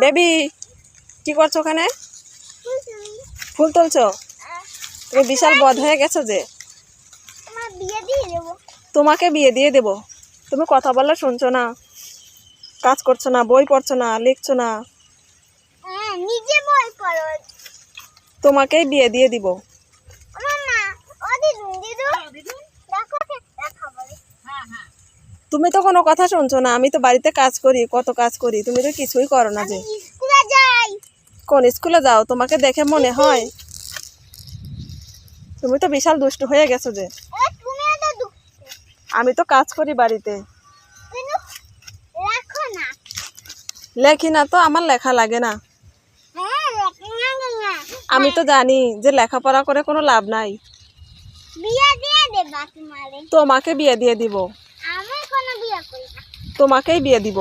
Baby কি করছো ওখানে? ফুল তুলছো? তুমি বিশাল বদ হয়ে গেছো যে। তোমাকে বিয়ে দিয়ে দেবো। তুমি কথা বললে শুনছো না, কাজ করছো না, বই পড়ছো না, লিখছো না। তোমাকেই বিয়ে দিয়ে দিব। তুমি তো কোনো কথা শুনছো না। আমি তো বাড়িতে কাজ করি, কত কাজ করি, তুমি তো কিছুই করো না যে। কোন স্কুলে যাও? তোমাকে দেখে মনে হয় তুমি তো বিশাল দুষ্ট হয়ে গেছো যে। আমি তো কাজ করি বাড়িতে। লেখি না তো, আমার লেখা লাগে না। আমি তো জানি যে লেখাপড়া করে কোনো লাভ নাই। তোমাকে বিয়ে দিয়ে দিব। তোমাকেই বিয়ে দিব।